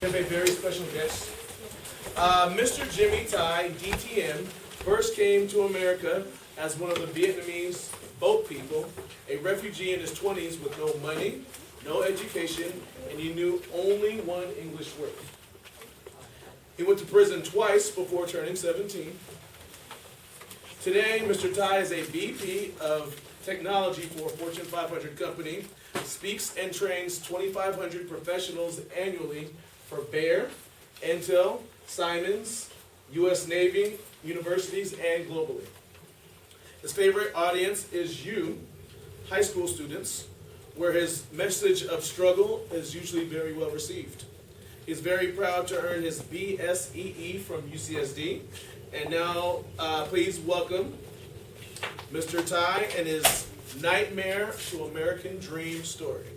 We have a very special guest. Mr. Jimmy Tai, DTM, first came to America as one of the Vietnamese boat people, a refugee in his 20s with no money, no education, and he knew only one English word. He went to prison twice before turning 17. Today, Mr. Tai is a VP of technology for a Fortune 500 company, speaks and trains 2,500 professionals annually for Bayer, Intel, Simons, U.S. Navy, universities, and globally. His favorite audience is you, high school students, where his message of struggle is usually very well received. He's very proud to earn his BSEE from UCSD. And now, please welcome Mr. Tai and his Nightmare to American Dream story.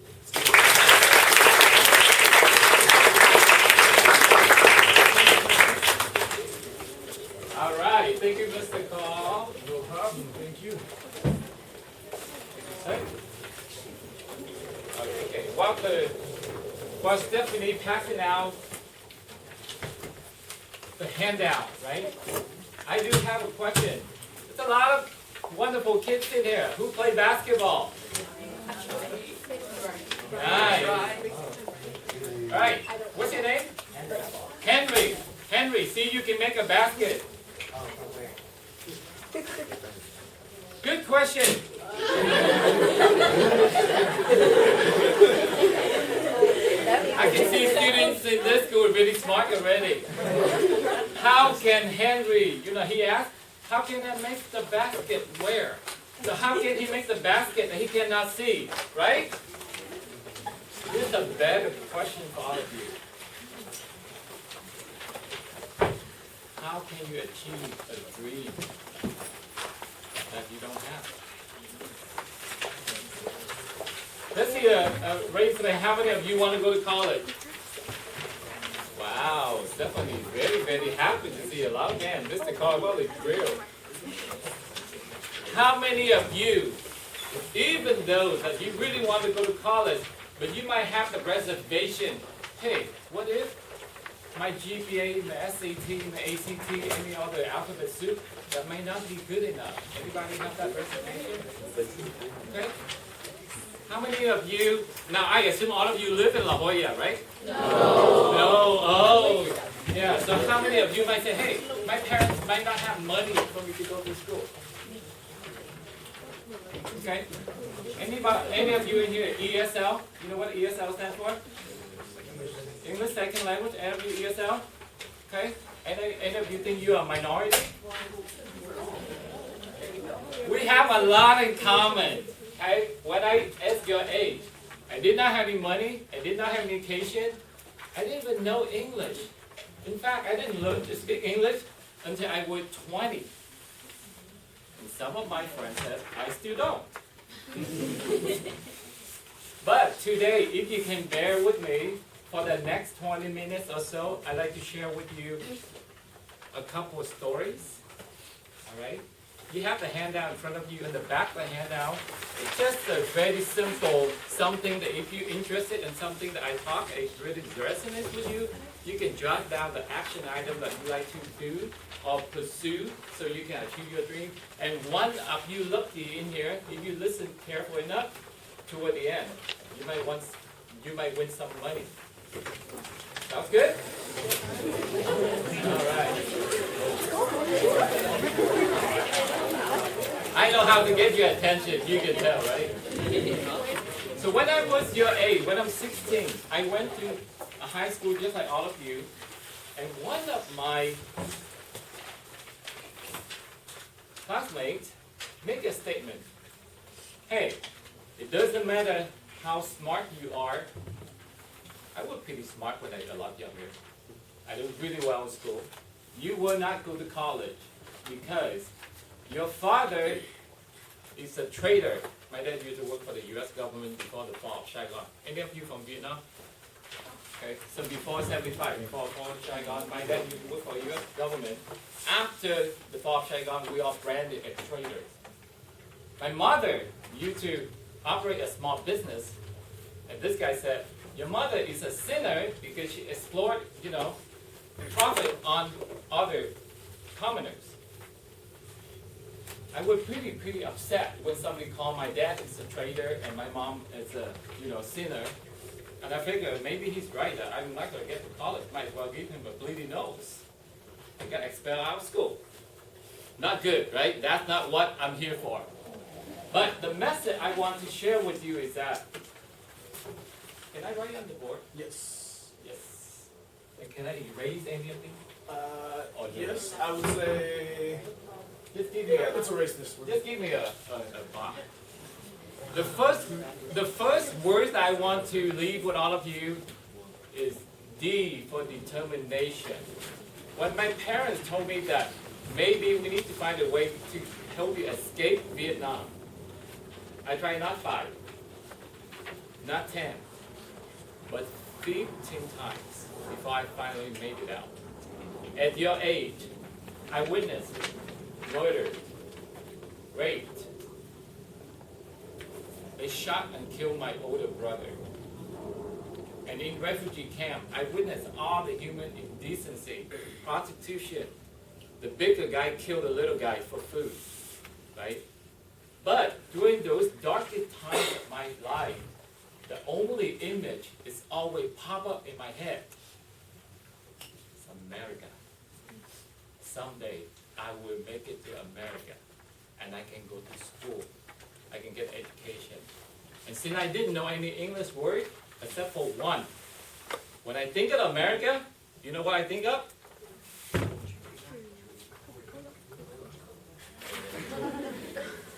All right, thank you, Mr. Call. No problem, thank you. Okay, while Stephanie passing out the handout, right? I do have a question. There's a lot of wonderful kids in here who play basketball. Nice. All right, what's your name? Henry. Henry, see you can make a basket. Good question. I can see students in this school really smart already. How can Henry, he asked, how can I make the basket where? So how can he make the basket that he cannot see, right? This is a better question for all of you. How can you achieve a dream that you don't have? Let's see raise the hand. How many of you want to go to college? Wow, Stephanie, very, very happy to see a lot of hands. Mr. Caldwell is thrilled. How many of you, even though that you really want to go to college, but you might have the reservation, hey, what if my GPA, the SAT, the ACT, any other alphabet soup, that may not be good enough? Anybody have that reservation? Okay. How many of you, now I assume all of you live in La Jolla, right? No. No, oh. Yeah, so how many of you might say, hey, my parents might not have money for me to go to school? Okay. Any of you in here, ESL? You know what ESL stands for? English Second Language. Any of you ESL? Okay. Any of you think you are a minority? We have a lot in common. When I asked your age, I did not have any money, I did not have any education, I didn't even know English. In fact, I didn't learn to speak English until I was 20. And some of my friends said, I still don't. But today, if you can bear with me for the next 20 minutes or so, I'd like to share with you a couple of stories. All right? You have the handout in front of you. In the back of the handout, it's just a very simple something that if you're interested in something that I talk, it really resonates with you, you can jot down the action item that you like to do or pursue so you can achieve your dream. And one of you lucky in here, if you listen carefully enough, toward the end, you might win some money. Sounds good? All right. I know how to get your attention, you can tell, right? So when I was your age, when I'm 16, I went to a high school just like all of you, and one of my classmates made a statement. Hey, it doesn't matter how smart you are. I was pretty smart when I was a lot younger. I did really well in school. You will not go to college because your father is a trader. My dad used to work for the U.S. government before the fall of Saigon. Any of you from Vietnam? Okay, so before 75, before the fall of Saigon, my dad used to work for the U.S. government. After the fall of Saigon, we all branded as traders. My mother used to operate a small business, and this guy said, Your mother is a sinner because she explored, profit on other commoners. I was pretty upset when somebody called my dad is a traitor and my mom is a, sinner. And I figured maybe he's right. I'm not going to get to college. Might as well give him a bleeding nose. I got expelled out of school. Not good, right? That's not what I'm here for. But the message I want to share with you is that, can I write on the board? Yes. Yes. And can I erase anything? Yes, I would say. Just give me Let's erase this one. Just give me a box. The first word I want to leave with all of you is D for determination. When my parents told me that maybe we need to find a way to help you escape Vietnam, I tried not 5, not 10, but 15 times before I finally made it out. At your age, I witnessed murdered, raped. They shot and killed my older brother. And in refugee camp, I witnessed all the human indecency, prostitution. The bigger guy killed the little guy for food, right? But during those darkest times of my life, the only image is always pop up in my head. It's America. Someday I will make it to America, and I can go to school. I can get education. And since I didn't know any English word, except for one, when I think of America, you know what I think of?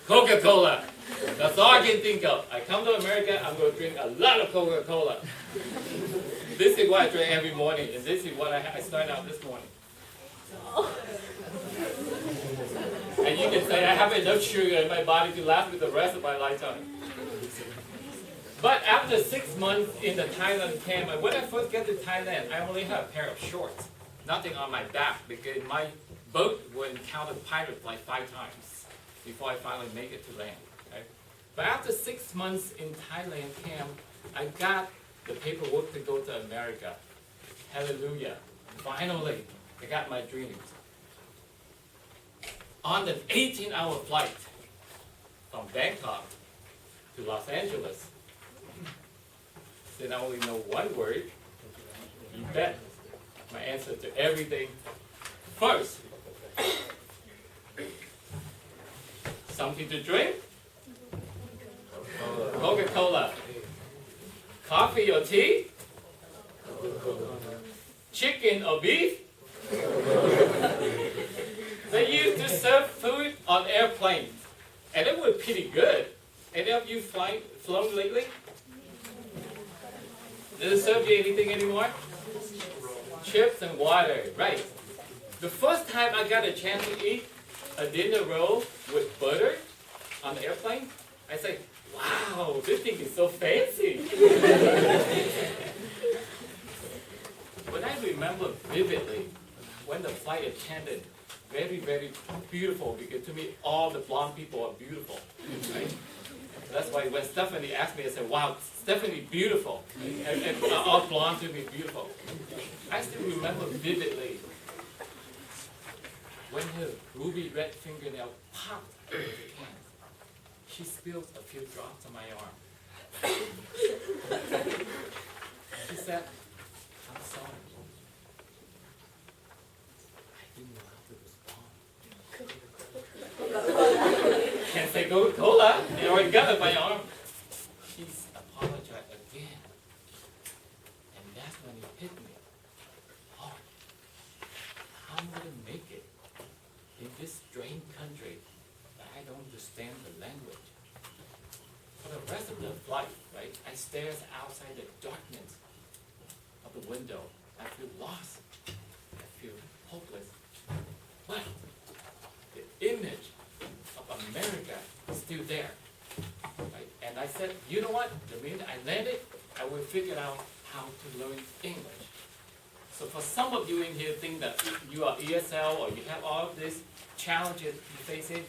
Coca-Cola. That's all I can think of. I come to America, I'm going to drink a lot of Coca-Cola. This is what I drink every morning, and this is what I started out this morning. And you can say, I have enough sugar in my body to last me the rest of my lifetime. But after 6 months in the Thailand camp, and when I first get to Thailand, I only had a pair of shorts. Nothing on my back, because my boat would encounter pirates like 5 times before I finally make it to land. Okay? But after 6 months in Thailand camp, I got the paperwork to go to America. Hallelujah. Finally, I got my dreams. On an 18-hour flight from Bangkok to Los Angeles, then I only know one word. You bet. My answer to everything. First, something to drink? Coca-Cola. Coffee or tea? Chicken or beef? They used to serve food on airplanes, and it was pretty good. Any of you flown lately? Does it serve you anything anymore? Chips and water, right. The first time I got a chance to eat a dinner roll with butter on the airplane, I said, wow, this thing is so fancy. But I remember vividly when the flight attendant, very, very beautiful, because to me all the blonde people are beautiful, right? That's why when Stephanie asked me, I said, wow, Stephanie, beautiful. And all blonde to me, beautiful. I still remember vividly when her ruby red fingernail popped into the can. She spilled a few drops on my arm. She said, I'm sorry. I didn't know how to respond. Can't say Coca-Cola. They already got it by your arm. She's apologized again. And that's when it hit me. Oh, I'm going to make it in this strange country that I don't understand the language. For the rest of the flight, right, I stares outside the darkness of the window. I feel lost. I feel hopeless. But the image of America is still there. Right? And I said, you know what? The minute I landed, I will figure out how to learn English. So for some of you in here think that you are ESL or you have all of these challenges you're facing,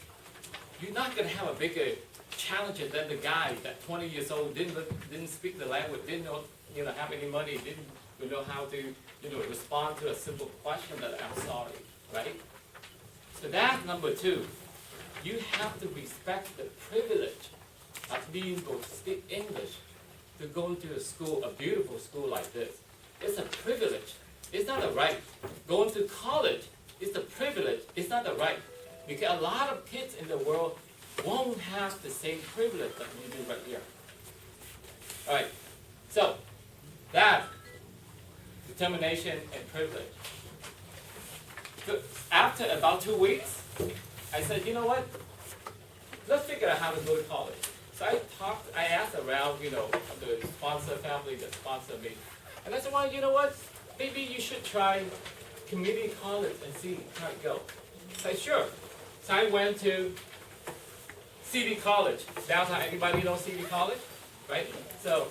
you're not going to have a bigger challenge than the guy that 20 years old didn't speak the language, didn't know have any money, didn't know how to, respond to a simple question that I'm sorry, right? So that's number two. You have to respect the privilege of being able to speak English, to go to a school, a beautiful school like this. It's a privilege. It's not a right. Going to college is a privilege. It's not a right. Because a lot of kids in the world won't have the same privilege that you do right here. All right. So that determination and privilege. So after about 2 weeks, I said, you know what? Let's figure out how to go to college. So I asked around, the sponsor family that sponsored me. And I said, well, you know what? Maybe you should try community college and see how it goes. I said, sure. So I went to CD College. Downtown, anybody know CD College? Right? So,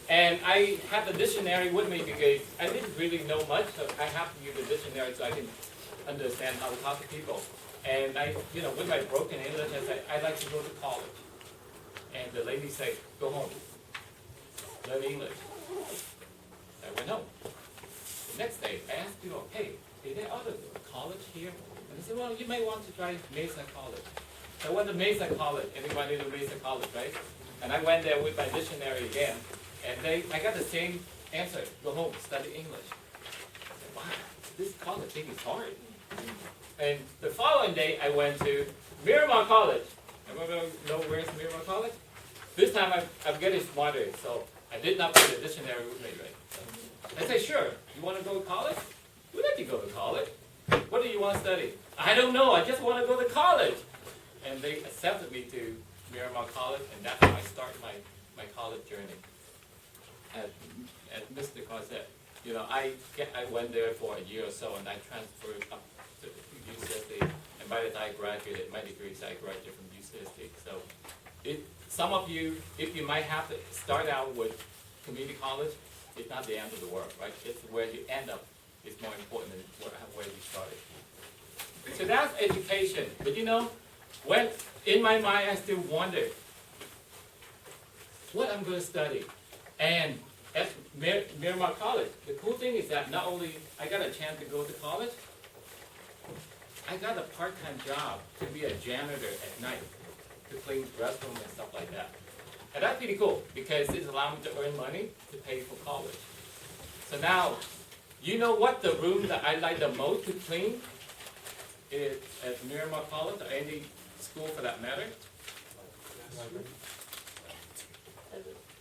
and I had the dictionary with me because I didn't really know much, so I have to use the dictionary so I can understand how to talk to people. And I, with my broken English, I said, I'd like to go to college. And the lady said, go home, learn English. I went home. The next day, I asked people, hey, is there other college here? And they said, well, you may want to try Mesa College. So I went to Mesa College. Everybody knew Mesa College, right? And I went there with my dictionary again. And I got the same answer, go home, study English. I said, wow, this college thing is hard. And the following day, I went to Miramar College. Everyone know where's Miramar College? This time, I'm getting smarter, so I did not put the dictionary with me, right? I said, sure, you want to go to college? We'd like to go to college. What do you want to study? I don't know, I just want to go to college. And they accepted me to Miramar College, and that's how I started my college journey. As Mr. Carr said, I went there for a year or so, and I transferred up to UCSD. And by the time I graduated, my degrees, I graduated from UCSD. So some of you, if you might have to start out with community college, it's not the end of the world, right? It's where you end up is more important than where you started. So that's education. But when in my mind I still wonder what I'm going to study. And at Miramar College, the cool thing is that not only I got a chance to go to college, I got a part-time job to be a janitor at night, to clean restrooms and stuff like that. And that's pretty cool, because it allowed me to earn money to pay for college. So now, you know what the room that I like the most to clean is at Miramar College, or any school for that matter?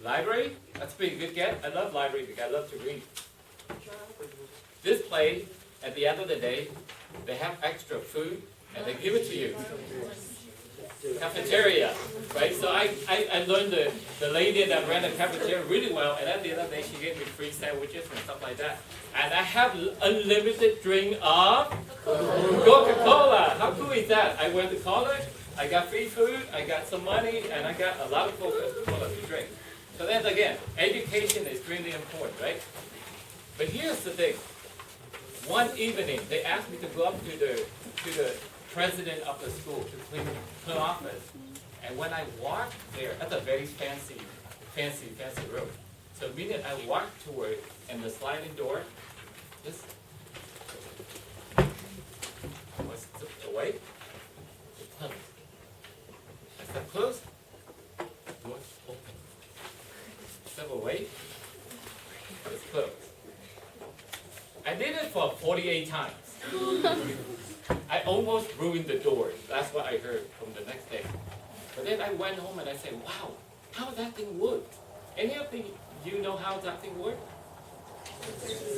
Library? That's a pretty good get. I love library because I love to read. This place, at the end of the day, they have extra food and they give it to you. Cafeteria, right? So I learned the lady that ran the cafeteria really well, and at the end of the day, she gave me free sandwiches and stuff like that. And I have unlimited drink of Coca-Cola. How cool is that? I went to college, I got free food, I got some money, and I got a lot of Coca-Cola to drink. So then again, education is really important, right? But here's the thing. One evening, they asked me to go up to the president of the school to clean her office. And when I walked there, that's a very fancy room. So the minute I walked toward it, and the sliding door just was tipped away. It closed. I said, close. Door open. Step away. It's closed. I did it for 48 times. I almost ruined the door. That's what I heard from the next day. But then I went home and I said, wow, how that thing worked. Any of you know how that thing worked?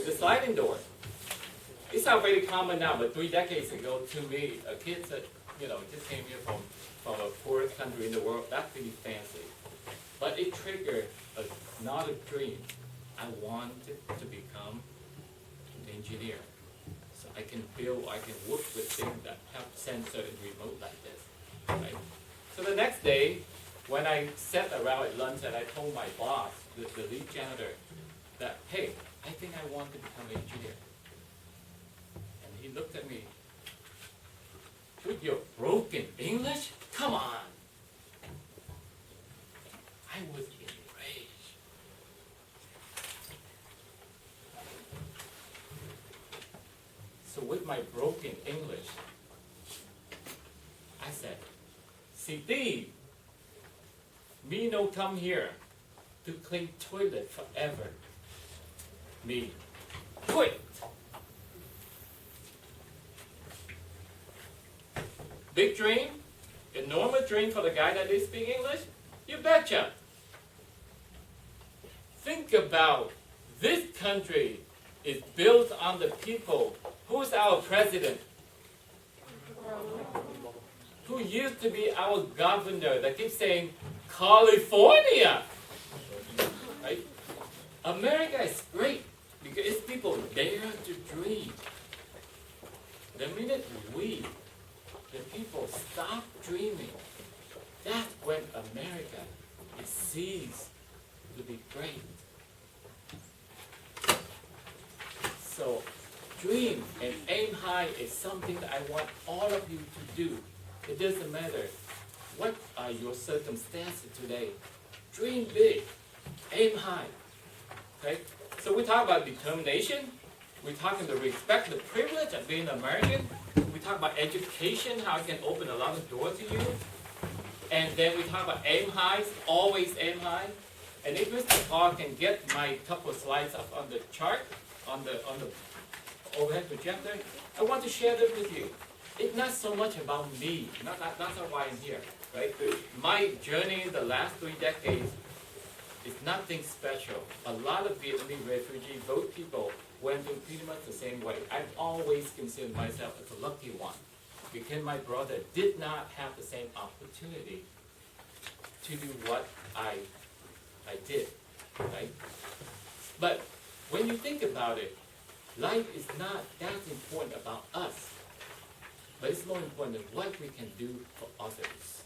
The sliding door. It's not very common now, but 3 decades ago, to me, a kid that just came here from a poor country in the world, that's pretty fancy. But it triggered another dream. I wanted to become an engineer. So I can build, I can work with things that have sensor and remote like this. Right? So the next day, when I sat around at lunch and I told my boss, the lead janitor, that, hey, I think I want to become an engineer. And he looked at me, with your broken English? Come on. I was enraged. So with my broken English, I said, "Steve, me no come here to clean toilet forever. Me quit." Big dream, enormous dream for the guy that did speak English? You betcha. Think about this country is built on the people. Who's our president? Who used to be our governor that keeps saying, California. Right? America is great because its people dare to dream. The minute we, the people, stop dreaming, that's when America is ceased to be great. So, dream and aim high is something that I want all of you to do. It doesn't matter what are your circumstances today. Dream big, aim high. Okay? So we talk about determination. We talk about the respect, the privilege of being American. We talk about education, how it can open a lot of doors to you. And then we talk about aim high, always aim high. And if Mr. Paul can get my couple of slides up on the chart, on the overhead projector, I want to share this with you. It's not so much about me, that's not why I'm here, right? My journey in the last 3 decades is nothing special. A lot of Vietnamese refugees, both people, went through pretty much the same way. I've always considered myself as a lucky one because my brother did not have the same opportunity to do what I did, right? But when you think about it, life is not that important about us, but it's more important what we can do for others.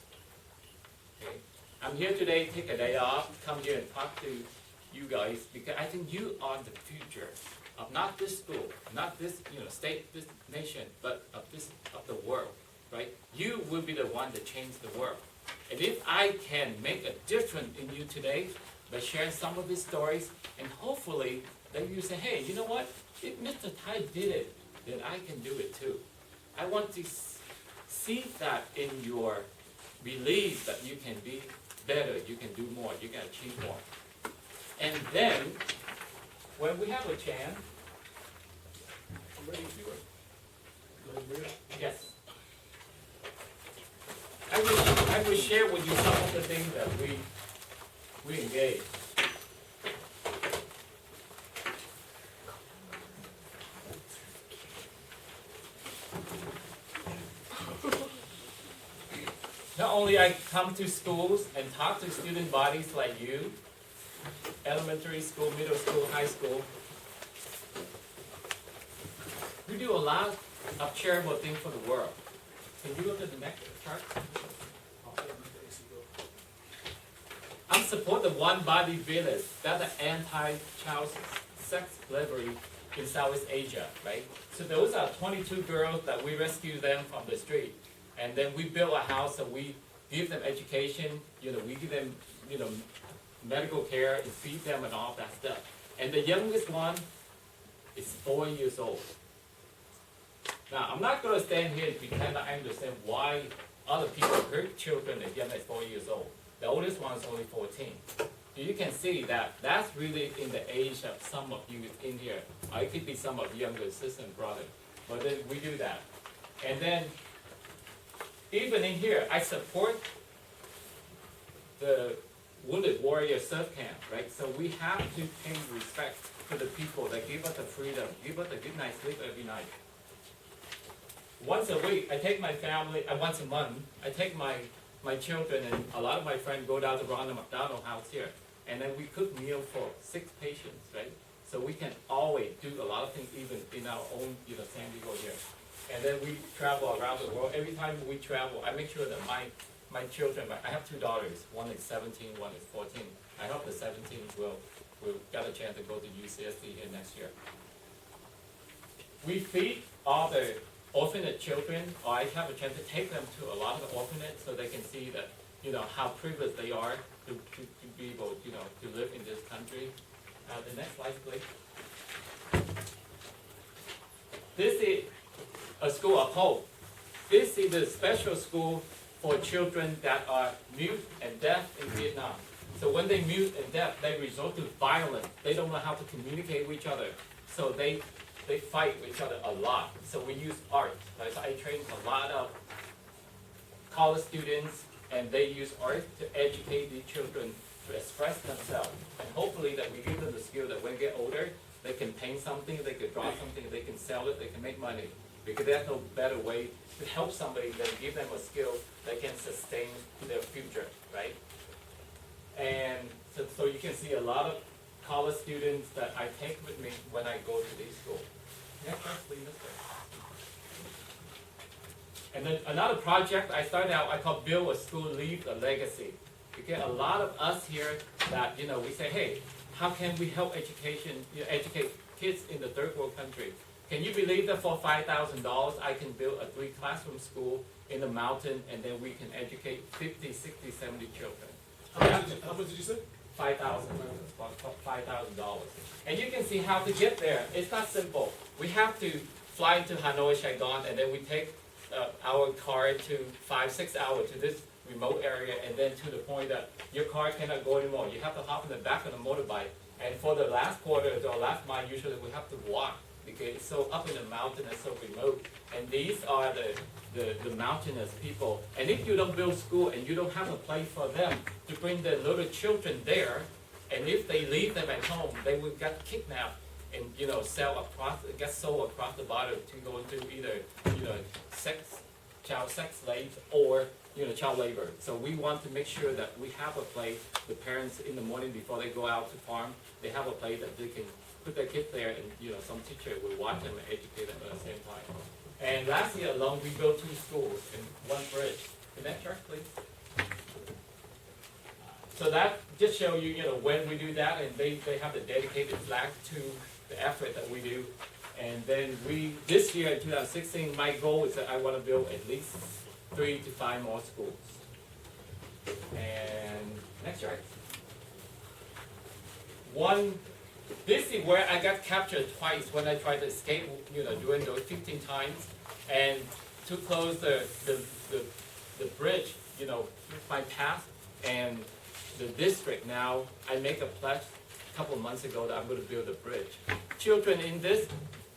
Okay? I'm here today, take a day off, come here and talk to you guys because I think you are the future of not this school, not this state, this nation, but of the world, right? You will be the one that change the world. And if I can make a difference in you today by sharing some of these stories, and hopefully then you say, hey, you know what? If Mr. Tai did it, then I can do it too. I want to see that in your belief that you can be better, you can do more, you can achieve more. And then, when we have a chance, I'm ready if you are. Go ahead, Maria. yes, I will share with you some of the things that we engage. Not only I come to schools and talk to student bodies like you, elementary school, middle school, high school, we do a lot of charitable things for the world. Can you go to the next chart? I support the One Body Village. That's an anti-child sex slavery in Southeast Asia, right? So those are 22 girls that we rescue them from the street. And then we build a house and we give them education, we give them, medical care and feed them and all that stuff. And the youngest one is 4 years old. Now, I'm not going to stand here and pretend I understand why other people hurt children as young as 4 years old. The oldest one is only 14. You can see that that's really in the age of some of you in here. It could be some of younger sister and brother. But then we do that. And then even in here, I support the Wounded Warrior Surf Camp, right? So we have to pay respect to the people that give us the freedom, give us a good night's sleep every night. Once a week, I take my family, once a month, I take my children and a lot of my friends go down to Ronald McDonald House here. And then we cook meal for 6 patients, right? So we can always do a lot of things even in our own, San Diego here. And then we travel around the world. Every time we travel, I make sure that my children, I have 2 daughters. One is 17, one is 14. I hope the 17 will get a chance to go to UCSD here next year. We feed all the orphanage children, or I have a chance to take them to a lot of the orphanages so they can see that, how privileged they are to be able, to live in this country. The next slide, please. This is a school of hope. This is a special school for children that are mute and deaf in Vietnam. So when they mute and deaf, they resort to violence. They don't know how to communicate with each other. So they fight with each other a lot. So we use art. Right? So I train a lot of college students, and they use art to educate these children to express themselves. And hopefully that we give them the skill that when they get older, they can paint something, they can draw something, they can sell it, they can make money. Because there's no better way to help somebody than give them a skill that can sustain their future, right? And so you can see a lot of college students that I take with me when I go to these schools. Next slide, please, Mr. And then another project I started out, I call Build a School, Leave a Legacy. You get a lot of us here that, we say, hey, how can we help educate kids in the third world country? Can you believe that for $5,000 I can build a 3-classroom school in the mountain, and then we can educate 50, 60, 70 children? How much did you say? $5,000. And you can see how to get there. It's not simple. We have to fly into Hanoi, Saigon, and then we take our car to 5-6 hours to this remote area, and then to the point that your car cannot go anymore. You have to hop in the back of the motorbike. And for the last quarter or last mile, usually we have to walk because it's so up in the mountain and so remote. And these are the mountainous people. And if you don't build school and you don't have a place for them to bring their little children there, and if they leave them at home, they will get kidnapped and get sold across the border to go into either child sex slaves or child labor. So we want to make sure that we have a place. The parents in the morning before they go out to farm, they have a place that they can put their kids there, and some teacher will watch them and educate them at the same time. And last year alone, we built 2 schools and 1 bridge. The next chart, please. So that just show you, when we do that, and they have the dedicated flag to the effort that we do. And then this year in 2016, my goal is that I want to build at least 3 to 5 more schools. And next chart. This is where I got captured twice when I tried to escape, doing those 15 times. And to close the bridge, my path and the district now, I make a pledge a couple of months ago that I'm going to build a bridge. Children in this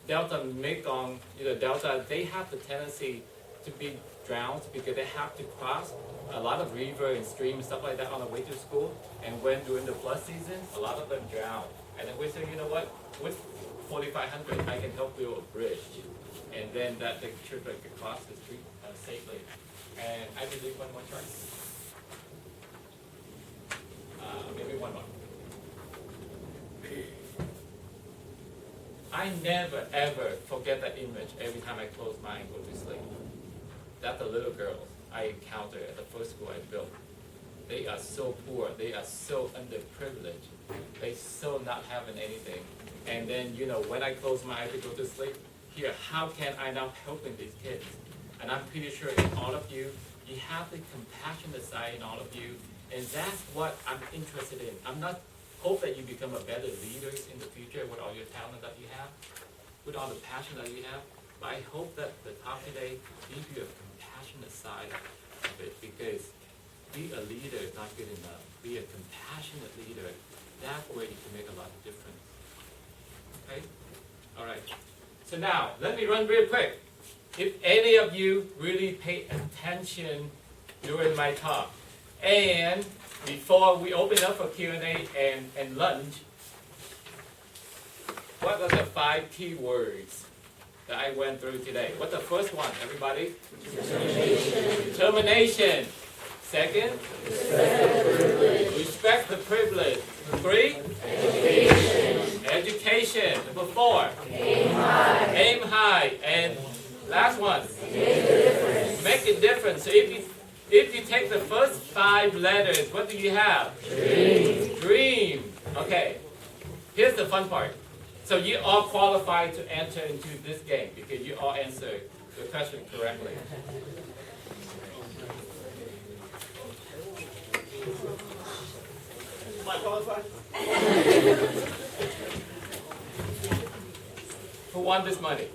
Delta Mekong, Delta, they have the tendency to be drowned because they have to cross a lot of river and streams, stuff like that on the way to school. And when during the flood season, a lot of them drown. And then we say, you know what, with 4,500, I can help build a bridge. And then that the children can cross the street safely. And I believe one more chart. Maybe one more. I never ever forget that image every time I close my eye and go to sleep. That's the little girls I encountered at the first school I built. They are so poor, they are so underprivileged, they so not having anything. And then, when I close my eyes to go to sleep, here, how can I now helping these kids? And I'm pretty sure in all of you, you have the compassionate side in all of you, and that's what I'm interested in. I'm not hope that you become a better leader in the future with all your talent that you have, with all the passion that you have. But I hope that the talk today gives you a compassionate side of it, because be a leader is not good enough. Be a compassionate leader. That's where you can make a lot of difference. Okay? All right. So now, let me run real quick. If any of you really pay attention during my talk, and before we open up for Q&A and lunch, what are the 5 key words that I went through today? What's the first one, everybody? Determination. Determination. Second? Respect the privilege. 3? Education. Education. Number 4? Aim high. Aim high. And last one? Make a difference. Make a difference. So if you take the first 5 letters, what do you have? Dream. Dream. Okay. Here's the fun part. So you all qualified to enter into this game because you all answered the question correctly. Am I qualified? Who won this money?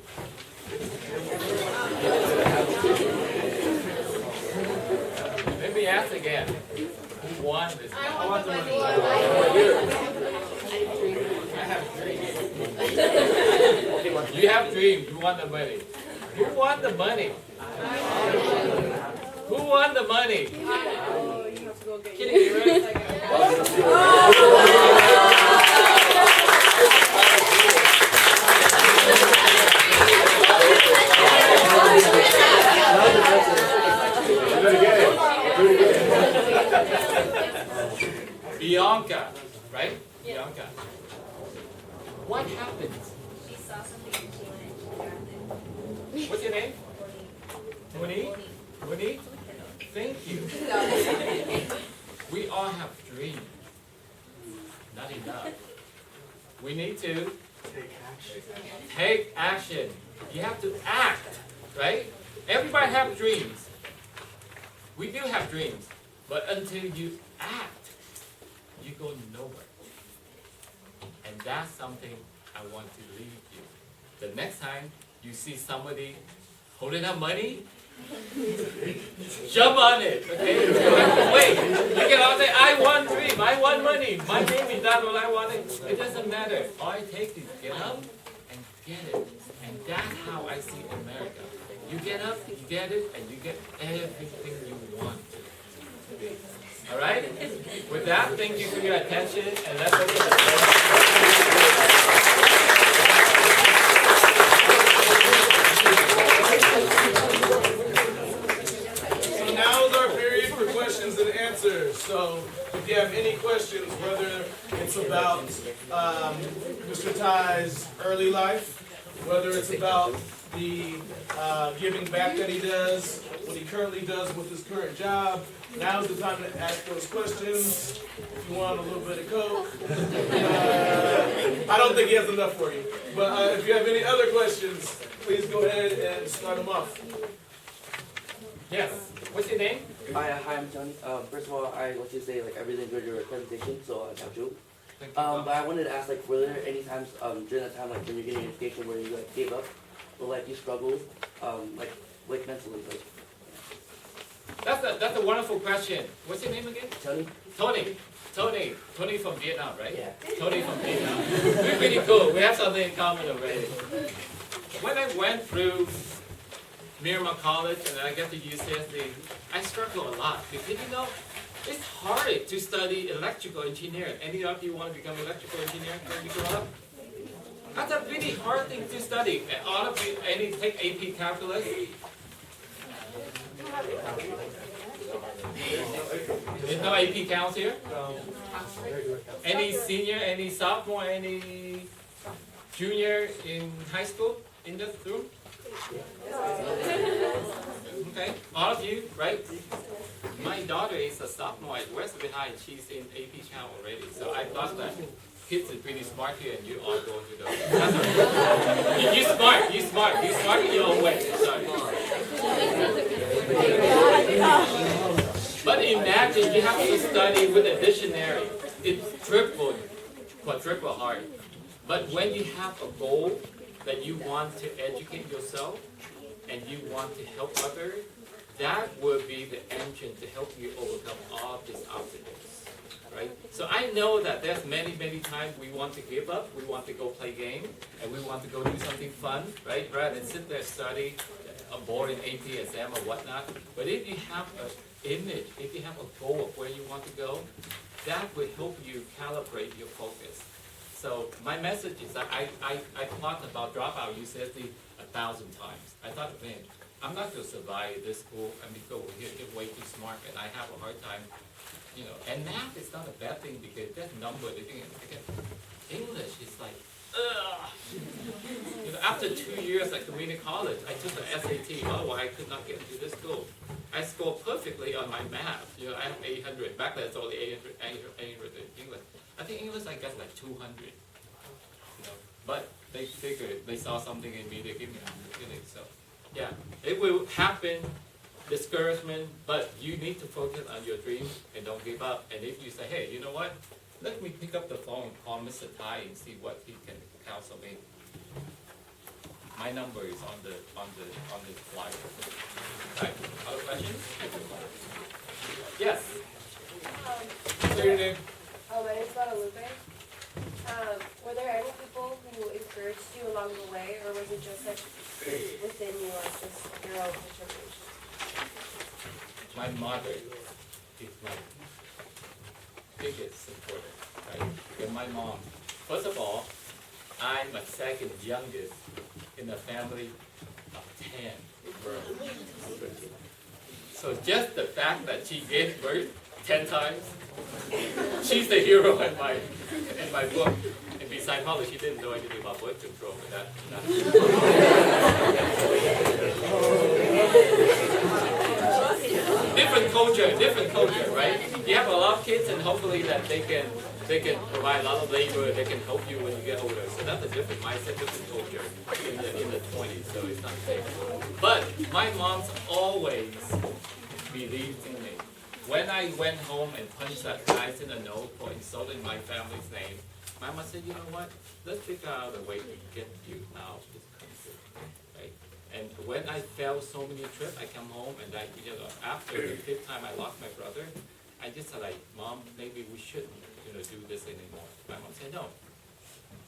Let me ask again. Who won this? I want the money. I have dreams. You have dreams. You want the money. Who won the money? Who won the money? Kitty, you ready? Bianca, right? Yeah. Bianca. What happened? She saw something and she went and she grabbed it. What's your name? Tony. Tony? Tony? Thank you. We all have dreams. Not enough. We need to take action. You have to act, right? Everybody have dreams. We do have dreams. But until you act, you go nowhere. And that's something I want to leave you. The next time you see somebody holding up money, jump on it, okay? You don't have to wait. You can all say, I want dream, I want money, my name is not what I wanted. It doesn't matter. All it takes is get up and get it. And that's how I see America. You get up, you get it, and you get everything you want. All right? With that, thank you for your attention, and let's look at So now is our period for questions and answers. So if you have any questions, whether it's about Mr. Ty's early life, whether it's about the giving back that he does, what he currently does with his current job, now's the time to ask those questions. If you want a little bit of Coke. I don't think he has enough for you. But if you have any other questions, please go ahead and start them off. yes. What's your name? Hi, I'm Tony. First of all, I want to say I really enjoyed your presentation, so I got you. Thank you. But I wanted to ask were there any times during that time when you're getting education where you gave up, or you struggled, mentally, That's a wonderful question. What's your name again? Tony? Tony from Vietnam, right? Yeah. Tony from Vietnam. We're pretty cool. We have something in common already. When I went through Miramar College and then I got to UCSD, I struggled a lot because it's hard to study electrical engineering. Any of you want to become electrical engineer when you grow up? That's a really hard thing to study. And all of you, take AP calculus? There's no AP counts here? Any senior, any sophomore, any junior in high school in this room? Okay, all of you, right? My daughter is a sophomore at Westwood High and she's in AP count already. So I thought that kids are pretty smart here and you all go to the... You smart in your own way. Sorry. But imagine you have to study with a dictionary. It's quadruple hard. But when you have a goal that you want to educate yourself and you want to help others, that will be the engine to help you overcome all these obstacles, right? So I know that there's many times we want to give up, we want to go play game, and we want to go do something fun, right? Rather than sit there and study a boring AP exam or whatnot. But if you have an image, if you have a goal of where you want to go, that will help you calibrate your focus. So my message is that I thought about dropout UCSD 1,000 times. I thought, man, I'm not going to survive this school and go here, get way too smart, and I have a hard time, And math is not a bad thing because that's number. English is like, ugh. After 2 years at community college, I took the SAT. Otherwise, I could not get into this school. I scored perfectly on my math. I have 800. Back then, it's only 800 in English. I think English I got like 200. But they figured, they saw something in me, they give me an opportunity. So, yeah, it will happen, discouragement, but you need to focus on your dream and don't give up. And if you say, hey, you know what? Let me pick up the phone, call Mr. Tai and see what he can counsel me. My number is on the flyer. Right. Other questions? Yes. Say your name. My name's Guadalupe. Were there any people who encouraged you along the way, or was it just like within you, like just your own determination? My mother is my biggest supporter, right? And my mom. First of all, I'm a second youngest in a family of 10 girls. So just the fact that she gave birth 10 times, she's the hero in my book. And besides Holly, she didn't know anything about birth control, but different culture, right? You have a lot of kids, and hopefully that they can provide a lot of labor. They can help you when you get older. So that's a different mindset, different culture in the 20s. So it's not the same. But my mom's always believed in me. When I went home and punched that guy in the nose for insulting my family's name, my mom said, you know what? Let's figure out a way to get you out of this country, right? And when I failed so many trips, I come home and after the 5th time I lost my brother, I just said like, Mom, maybe we shouldn't, do this anymore. My mom said, no.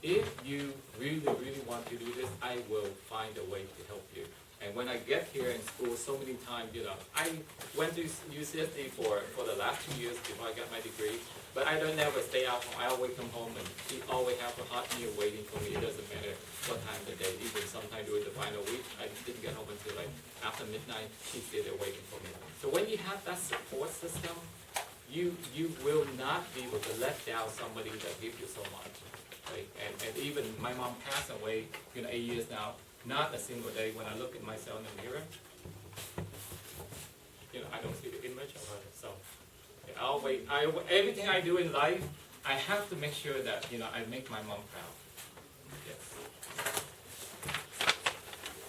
If you really, really want to do this, I will find a way to help you. And when I get here in school, so many times, I went to UCSD for the last 2 years before I got my degree, but I don't never stay out. I always come home and she always have a hot meal waiting for me. It doesn't matter what time of the day. Even sometime during the final week, I didn't get home until like after midnight. She's still there waiting for me. So when you have that support system, you will not be able to let down somebody that gives you so much. Right? And even my mom passed away, 8 years now. Not a single day when I look at myself in the mirror, I don't see the image of her. So everything I do in life, I have to make sure that, I make my mom proud. Yes.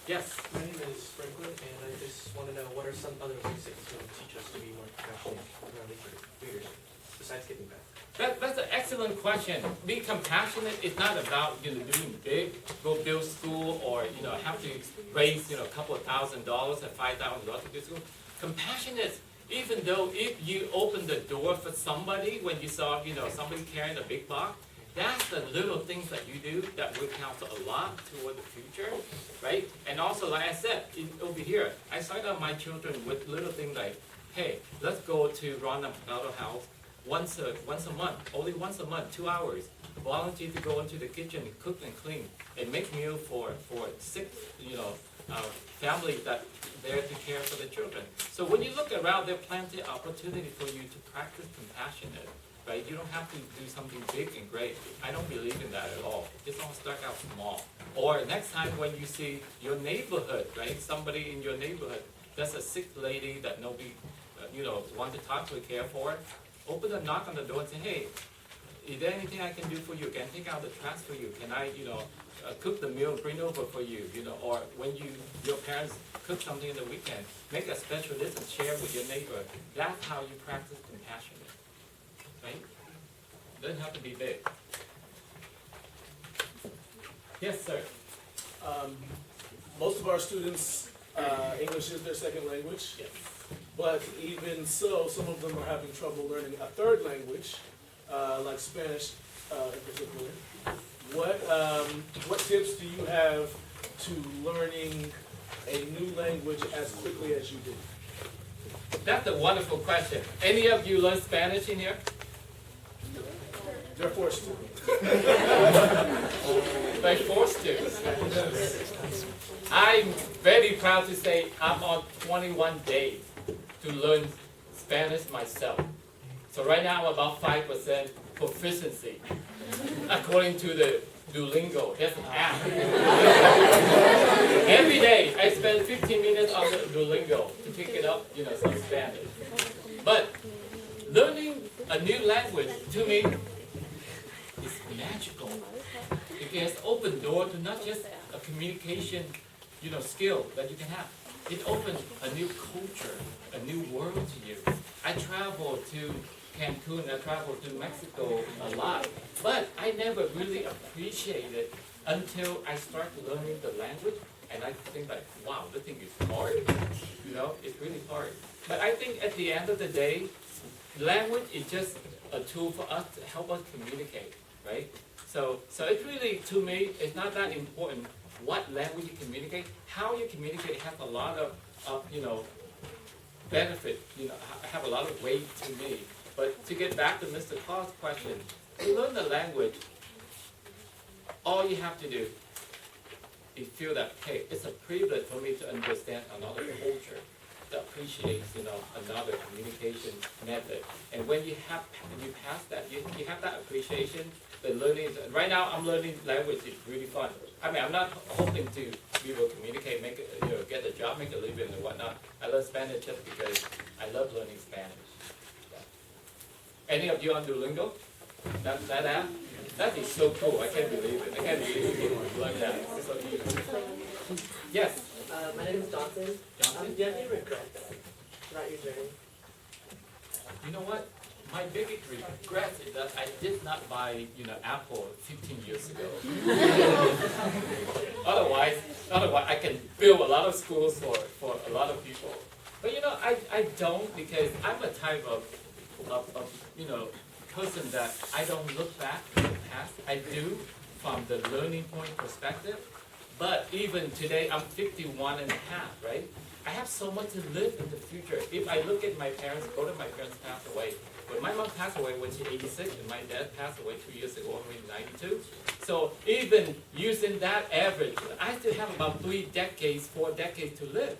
Yes. My name is Franklin, and I just want to know what are some other ways that you can teach us to be more compassionate around leaders, besides getting back? That's an excellent question. Being compassionate is not about doing big, go build school, or have to raise a couple of $1,000 or $5,000 to do school. Compassionate, even though if you open the door for somebody when you saw somebody carrying a big box, that's the little things that you do that will count a lot toward the future, right? And also, like I said, over here, I started out my children with little things like, hey, let's go to Ronald McDonald House once a month, only once a month, 2 hours. Volunteer to go into the kitchen and cook and clean and make meal for 6, families that there to care for the children. So when you look around, there are plenty of opportunity for you to practice compassionate, right? You don't have to do something big and great. I don't believe in that at all. Just don't start out small. Or next time when you see your neighborhood, right? Somebody in your neighborhood, that's a sick lady that nobody, want to talk to or care for. Open a knock on the door and say, hey, is there anything I can do for you? Can I take out the trash for you? Can I, cook the meal, bring over for you? Or when your parents cook something in the weekend, make a special list and share with your neighbor. That's how you practice compassion, right? Doesn't have to be big. Yes, sir. Most of our students, English is their second language. Yes. But even so, some of them are having trouble learning a third language, like Spanish in particular. What tips do you have to learning a new language as quickly as you do? That's a wonderful question. Any of you learn Spanish in here? They're forced to. They're forced to. I'm very proud to say I'm on 21 days to learn Spanish myself. So right now I'm about 5% proficiency, according to the Duolingo. That's an app. Every day I spend 15 minutes on the Duolingo to pick it up, some Spanish. But learning a new language to me is magical. It has opened door to not just a communication, skill that you can have. It opens a new culture, a new world to you. I traveled to Cancun, I traveled to Mexico a lot, but I never really appreciated until I start learning the language, and I think like, wow, the thing is hard. You know, it's really hard. But I think at the end of the day, language is just a tool for us to help us communicate, right? So it's really, to me, it's not that important what language you communicate. How you communicate has a lot of benefit, have a lot of weight to me. But to get back to Mr. Carl's question, to learn the language, all you have to do is feel that, hey, it's a privilege for me to understand another culture that appreciates, another communication method. And when you pass that, you have that appreciation, the learning. Right now, I'm learning language. It's really fun. I mean, I'm not hoping to be able to communicate, get a job, make a living, and whatnot. I learn Spanish just because I love learning Spanish. Yeah. Any of you on Duolingo? That app? That is so cool. I can't believe it. I can't believe you learn that. It's so easy. Yes. My name is Johnson. Johnson? Do you have any regrets throughout your journey? You know what? My biggest regret is that I did not buy, Apple 15 years ago. Otherwise, I can build a lot of schools for a lot of people. But I don't, because I'm a type of person that I don't look back in the past. I do from the learning point perspective. But even today, I'm 51 and a half, right? I have so much to live in the future. If I look at my parents, both of my parents passed away. When my mom passed away when she was 86, and my dad passed away 2 years ago when he was 92. So even using that average, I still have about 4 decades to live.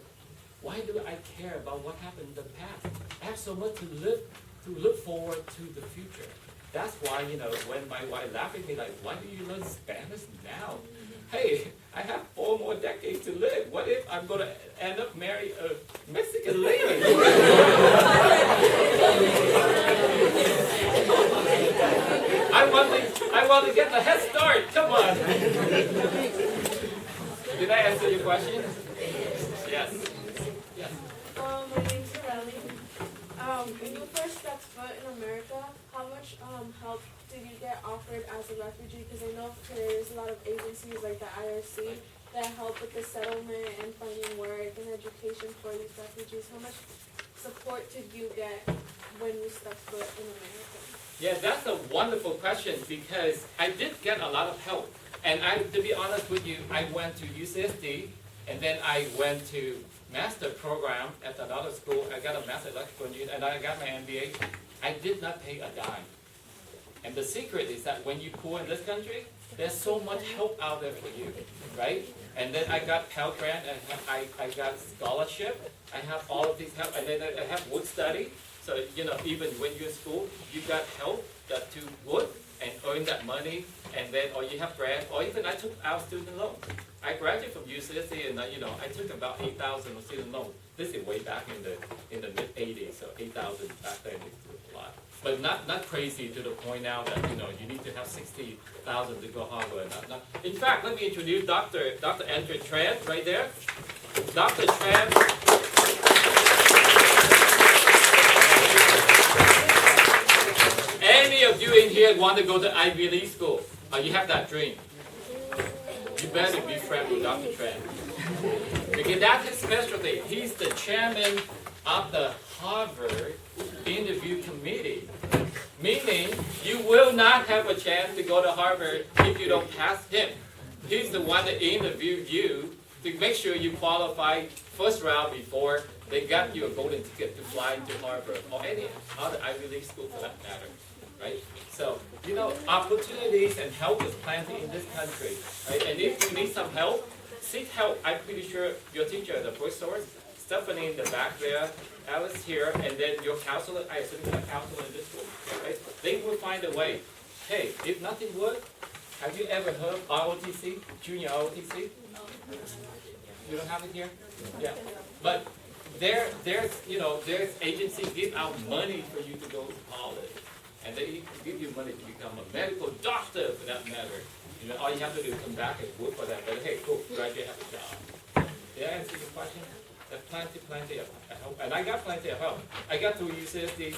Why do I care about what happened in the past? I have so much to look forward to the future. That's why, when my wife laughed at me like, why do you learn Spanish now? Hey, I have 4 more decades to live. What if I'm going to end up marrying a Mexican lady? I want to get the head start. Come on. Did I answer your question? Yes. Yes. My name's Sorelli. When you first stepped foot in America, how much help did you get offered as a refugee? Because I know there's a lot of agencies like the IRC that help with the settlement and finding work and education for these refugees. How much support did you get when you stepped foot in America? Yeah, that's a wonderful question, because I did get a lot of help. And to be honest with you, I went to UCSD, and then I went to master program at another school. I got a master electrical engineering, and I got my MBA. I did not pay a dime. And the secret is that when you poor in this country, there's so much help out there for you, right? And then I got Pell Grant, and I got scholarship. I have all of these help, and then I have work study. So, even when you're in school, you got help to work and earn that money, and then, or you have grant, or even I took out student loan. I graduated from UCSD, and I took about 8,000 of student loan. This is way back in the mid 80s, so 8,000 back then is a lot. But not crazy to the point now that you need to have 60,000 to go Harvard. In fact, let me introduce Dr. Andrew Tran right there. Dr. Tran. Any of you in here want to go to Ivy League school? You have that dream. You better be friends with Dr. Tran. Because that's his specialty. He's the chairman of the Harvard interview committee. Meaning, you will not have a chance to go to Harvard if you don't pass him. He's the one that interviewed you to make sure you qualify first round before they got you a golden ticket to fly to Harvard or any other Ivy League school for that matter. Right? So, opportunities and help is plenty in this country. Right? And if you need some help, seek help. I'm pretty sure your teacher at the Preuss source, Stephanie in the back there, Alice here, and then your counselor, I assume you have counselor in this school, right? They will find a way. Hey, if nothing works, have you ever heard of ROTC, junior ROTC? You don't have it here? Yeah. But there's agencies give out money for you to go to college. And they give you money to become a medical doctor for that matter. All you have to do is come back and work for that. But hey, cool, graduate, have a job. Did I answer your question? There's plenty of help. And I got plenty of help. I got through UCSD,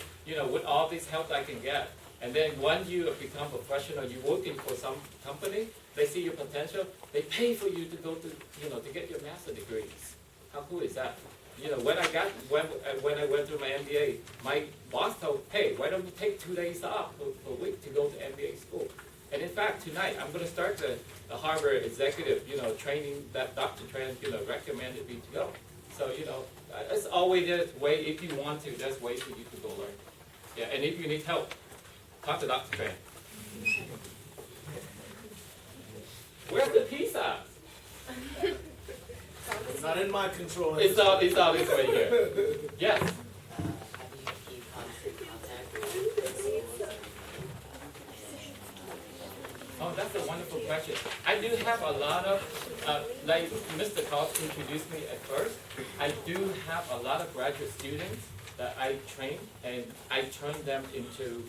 with all this help I can get. And then when you become a professional, you're working for some company, they see your potential, they pay for you to go to, to get your master's degrees. How cool is that? When I went through my MBA, my boss told, hey, why don't you take 2 days off a week to go to MBA school? And in fact, tonight, I'm going to start the Harvard executive, training that Dr. Tran, recommended me to go. So, it's always there's way, if you want to, there's ways for you to go learn. Yeah, and if you need help, talk to Dr. Tran. Where's the pizza? It's not in my control. It's obvious right here. Yes. How do you keep constant contact with Oh, that's a wonderful question. I do have a lot of, like Mr. Cox introduced me at first, I do have a lot of graduate students that I train, and I turn them into,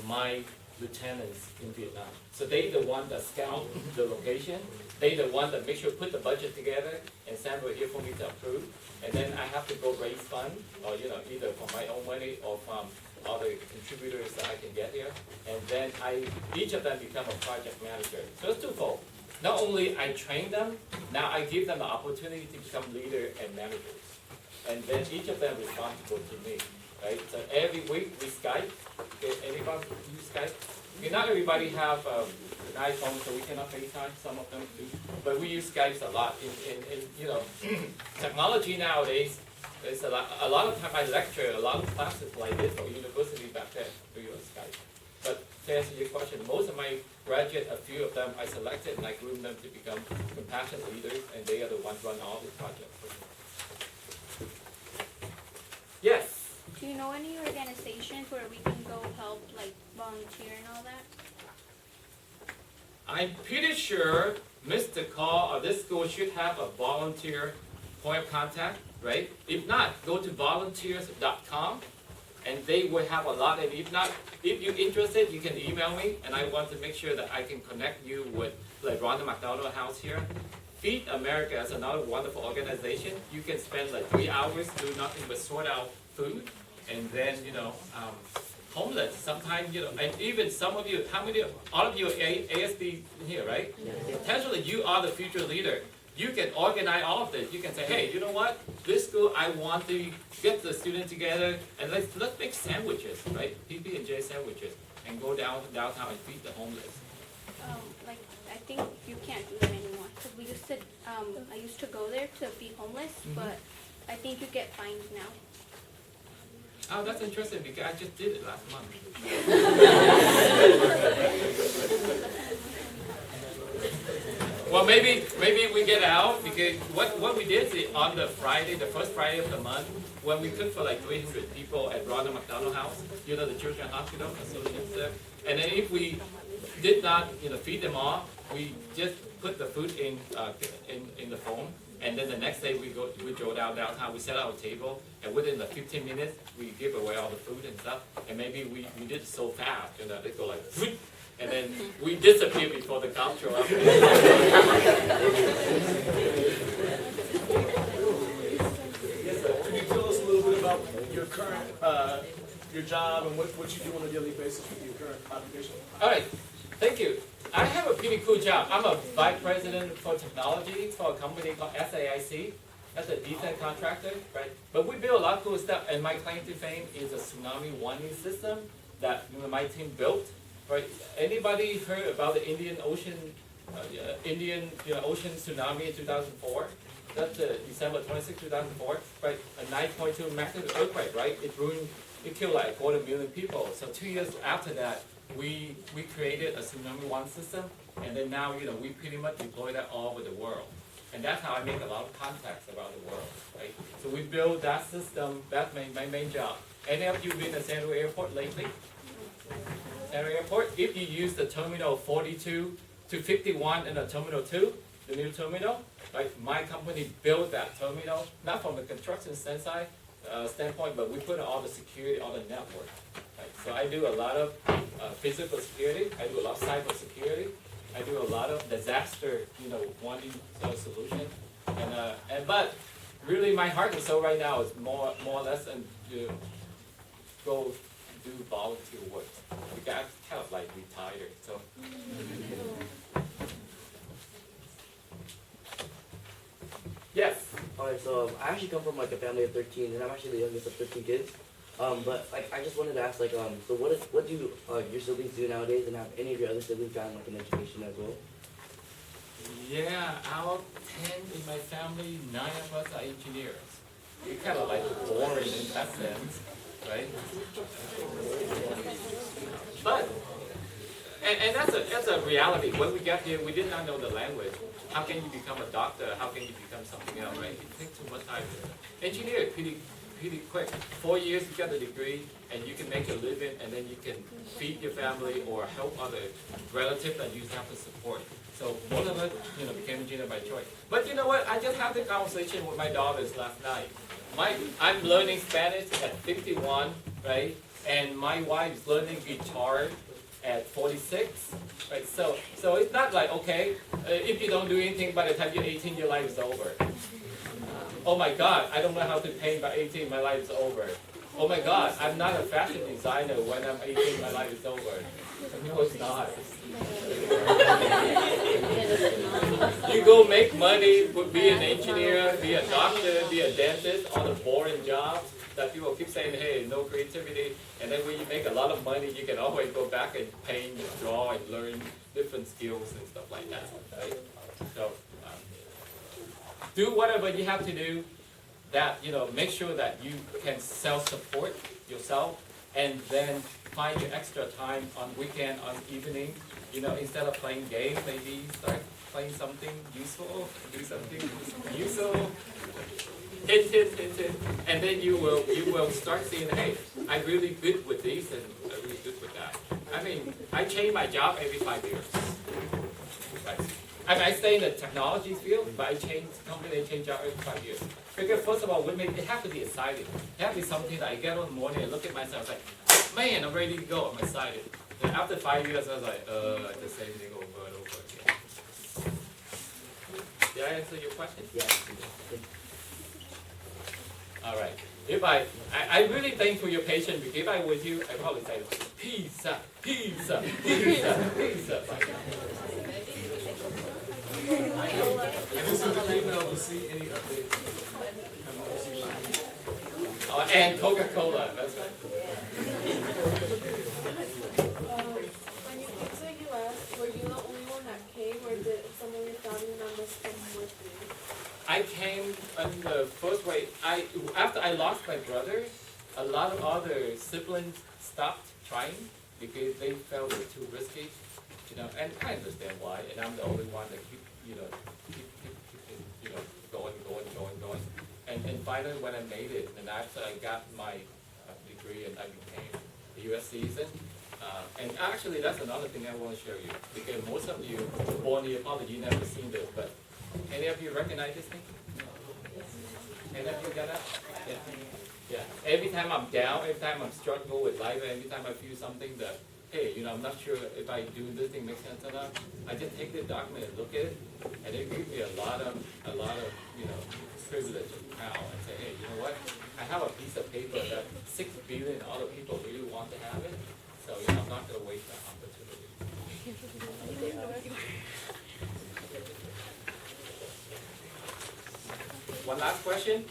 my lieutenants in Vietnam. So they the one that scout the location, they the one that make sure put the budget together and send it here for me to approve. And then I have to go raise funds, or either from my own money or from other contributors that I can get here. And then each of them become a project manager. So it's twofold. Not only I train them, now I give them the opportunity to become leader and managers. And then each of them responsible to me. Right? So every week we Skype. Okay, anybody use Skype? Okay, not everybody have an iPhone, so we cannot FaceTime. Some of them do, but we use Skype a lot. In technology nowadays, there's a lot of time I lecture a lot of classes like this for university back then through Skype. But to answer your question, most of my graduates, a few of them I selected and I groomed them to become compassion leaders, and they are the ones run all the projects. Yes. Do you know any organizations where we can go help, like volunteer and all that? I'm pretty sure Mr. Call or this school should have a volunteer point of contact, right? If not, go to volunteers.com and they will have a lot. And if not, if you're interested, you can email me, and I want to make sure that I can connect you with like Ronald McDonald House here. Feed America is another wonderful organization. You can spend like 3 hours doing nothing but sort out food. And then, homeless, sometimes, and even some of you, all of you are ASD here, right? Potentially you are the future leader. You can organize all of this. You can say, hey, you know what? This school, I want to get the students together and let's make sandwiches, right? PB&J sandwiches, and go downtown and feed the homeless. Like, I think you can't do that anymore. Cause we used to, I used to go there to feed homeless, but I think you get fined now. Oh, that's interesting because I just did it last month. Well, maybe we get out because what we did is on the first Friday of the month, when we cooked for like 300 people at Ronald McDonald House, the Children's Hospital associates there, and then if we did not feed them all, we just put the food in the foam. And then the next day we go downtown, we set out a table, and within the 15 minutes we give away all the food and stuff. And maybe we did it so fast, they go like, whoop, and then we disappear before the cops show up. Yes, sir. Could you tell us a little bit about your current your job and what you do on a daily basis with your current occupation? All right, thank you. I have a pretty cool job. I'm a vice president for technology for a company called SAIC. That's a defense contractor, right? But we build a lot of cool stuff, and my claim to fame is a tsunami warning system that my team built. Right? Anybody heard about the Indian Ocean ocean tsunami in 2004? That's December 26, 2004. Right? A 9.2 magnitude earthquake. Right? It killed like 250,000 people. So 2 years after that, we created a tsunami warning system, and then now we pretty much deploy that all over the world. And that's how I make a lot of contacts around the world, right? So we build that system. That's my main job. Any of you been to San Diego Airport lately? San Diego Airport. If you use the terminal 42 to 51 in the terminal 2, the new terminal, right? My company built that terminal, not from the construction standpoint, but we put all the security on the network. Right? So I do a lot of physical security. I do a lot of cyber security. I do a lot of disaster, warning solution. But really, my heart and soul right now is more or less to go do volunteer work. Because I'm kind of like retired, so. Yes. Alright, so I actually come from like a family of 13, and I'm actually the youngest of 13 kids. But like I just wanted to ask, like, so what do your siblings do nowadays, and have any of your other siblings gotten like an education as well? Yeah, out of 10 in my family, 9 of us are engineers. We're kind of like boring in that sense, right? But, and that's a reality. When we got here, we did not know the language. How can you become a doctor? How can you become something else, right? It takes too much time. Engineer, pretty quick. 4 years, you got a degree, and you can make a living, and then you can feed your family or help other relatives that you have to support. So one of us, became engineer by choice. But you know what? I just had the conversation with my daughters last night. I'm learning Spanish at 51, right? And my wife's learning guitar at 46, right? So it's not like, okay, if you don't do anything by the time you're 18, your life is over. Oh my God, I don't know how to paint by 18, my life is over. Oh my God, I'm not a fashion designer when I'm 18, my life is over. No, it's not. You go make money, be an engineer, be a doctor, be a dentist, all the boring jobs that people keep saying, hey, no creativity. And then when you make a lot of money, you can always go back and paint and draw and learn different skills and stuff like that, right? So do whatever you have to do that, make sure that you can self-support yourself, and then find your extra time on weekend, on evening, instead of playing games, maybe start playing something useful, do something useful, hint, and then you will start seeing, hey, I'm really good with this and I'm really good with that. I mean, I change my job every 5 years. Right? I stay in the technology field, but I change job every 5 years. Because first of all, it has to be exciting. It has to be something that I get up in the morning and look at myself like, man, I'm ready to go, I'm excited. Then after 5 years, I was like, the same thing over and over again. Did I answer your question? Yeah. All right. I really thank for your patience, because if I were you, I'd probably say, pizza. And this is the email to see any updates. And Coca-Cola, that's right. When you came to the U.S., were you the only one that came, or did some of your family members come with you? I came in the first way. After I lost my brother, a lot of other siblings stopped trying because they felt it too risky, and I understand why. And I'm the only one that keep going. And finally, when I made it, and after I got my degree and I became a U.S. citizen, and actually that's another thing I want to show you, because most of you born here, probably you never seen this, but any of you recognize this thing? Any of you got that? Yeah. Every time I'm down, every time I'm struggling with life, every time I feel something that, hey, I'm not sure if I do this thing makes sense or not, I just take the document and look at it, and it gives me a lot of privilege and power, and say, hey, you know what? I have a piece of paper that 6 billion other people really want to have it, so I'm not going to waste that opportunity. One last question?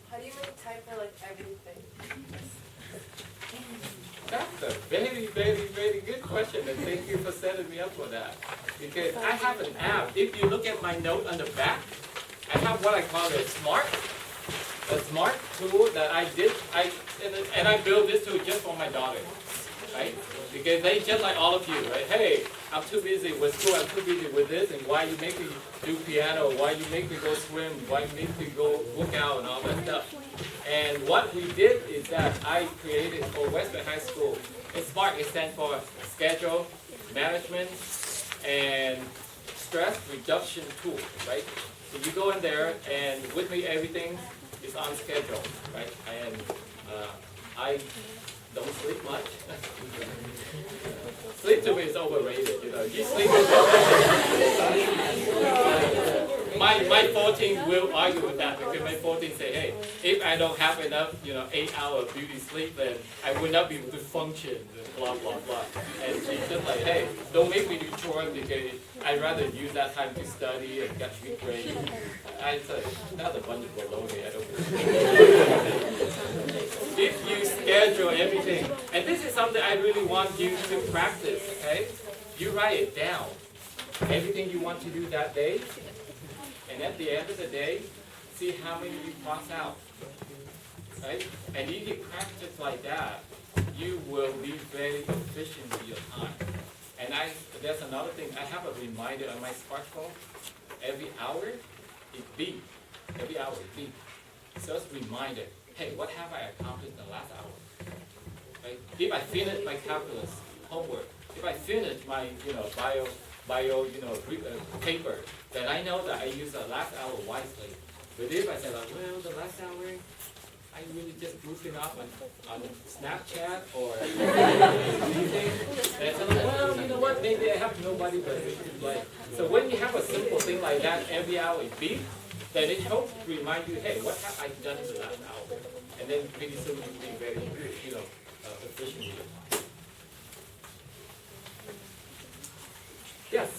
How do you make time for everything? That's a very, very, very good question, and thank you for setting me up for that. Because I have an app. If you look at my note on the back, I have what I call a smart tool that I did. And I built this tool just for my daughter, right? Because they just like all of you, right? Hey, I'm too busy with school. I'm too busy with this, and why you make me do piano? Why you make me go swim? Why you make me go work out and all that stuff? And what we did is that I created for Western High School. It's SMART. It stands for Schedule Management and Stress Reduction Tool, right? So you go in there, and with me, everything is on schedule, right? And I don't sleep much. Sleep to me is overrated, You sleep my 14 will argue with that because my 14 say, hey, if I don't have enough, 8-hour beauty sleep, then I will not be able to function, blah, blah, blah. And she's just like, hey, don't make me do chores because I'd rather use that time to study and get good grades. I say, that's a bunch of baloney, I don't If you schedule everything, and this is something I really want you to practice, okay? You write it down, everything you want to do that day, and at the end of the day, see how many you cross out, right? And if you practice like that, you will be very efficient with your time. And there's another thing, I have a reminder on my smartphone, every hour it beep, every hour it beep. So it's a reminder, hey, what have I accomplished in the last hour? Right? If I finish my calculus homework, if I finish my, bio, paper, then I know that I used the last hour wisely. But if I say, like, well, the last hour, I really just goofing off on Snapchat or anything, and I'm like, well, you know what, maybe I have nobody but me to play. So when you have a simple thing like that, every hour it beep, then it helps remind you, hey, what have I done in the last hour? And then pretty soon you'll be very, efficient with your time. Yes?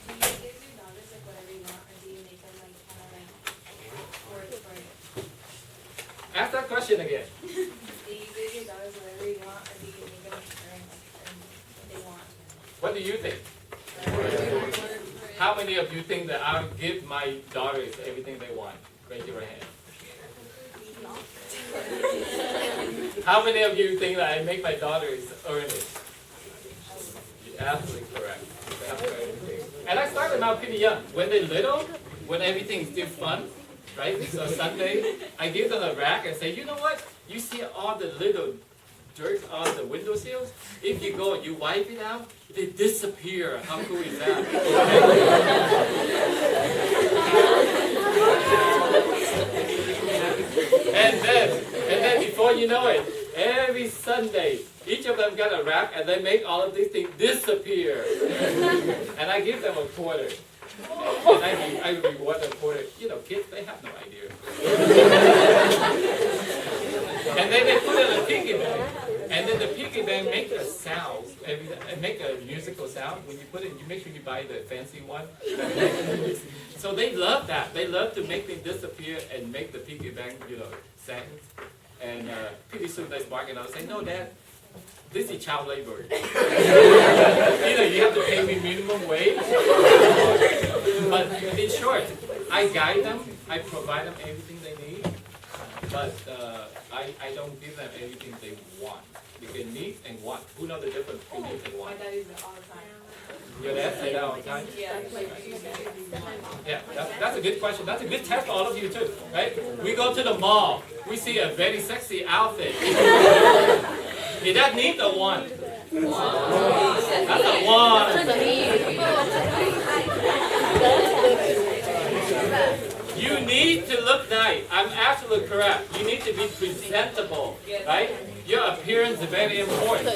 Do you give your daughters like whatever you want, or do you make them like kind of like work for it? Ask that question again. Do you give your daughters whatever you want, or do you make them earn what they want? What do you think? How many of you think that I'll give my daughters everything they want? Raise your hand. How many of you think that I make my daughters earn it? You're absolutely correct. And I started them out pretty young. When they're little, when everything's still fun, right? So Sunday, I give them a rack and say, you know what? You see all the little dirt on the windowsills? If you go and you wipe it out, they disappear. How cool is that? and then before you know it, every Sunday, each of them got a rack and they make all of these things disappear. And I give them a quarter. And I reward them for it. Kids, they have no idea. And then they put it in a piggy bank. And then the piggy bank makes a sound, make a musical sound. When you put it, you make sure you buy the fancy one. So they love that. They love to make things disappear and make the piggy bank, sing. And pretty soon they bark and I'll say, no, Dad, this is child labor. Either you have to pay me minimum wage. But in short, I guide them, I provide them everything they need, but I don't give them everything they want. Because need and want, who know the difference between need and want? My dad uses it all the time. Your dad say that all the time? Yeah, that's a good question. That's a good test for all of you too, right? We go to the mall, we see a very sexy outfit. Is that need or want? That's a want. You need to look nice. I'm absolutely correct. You need to be presentable, right? Your appearance is very important.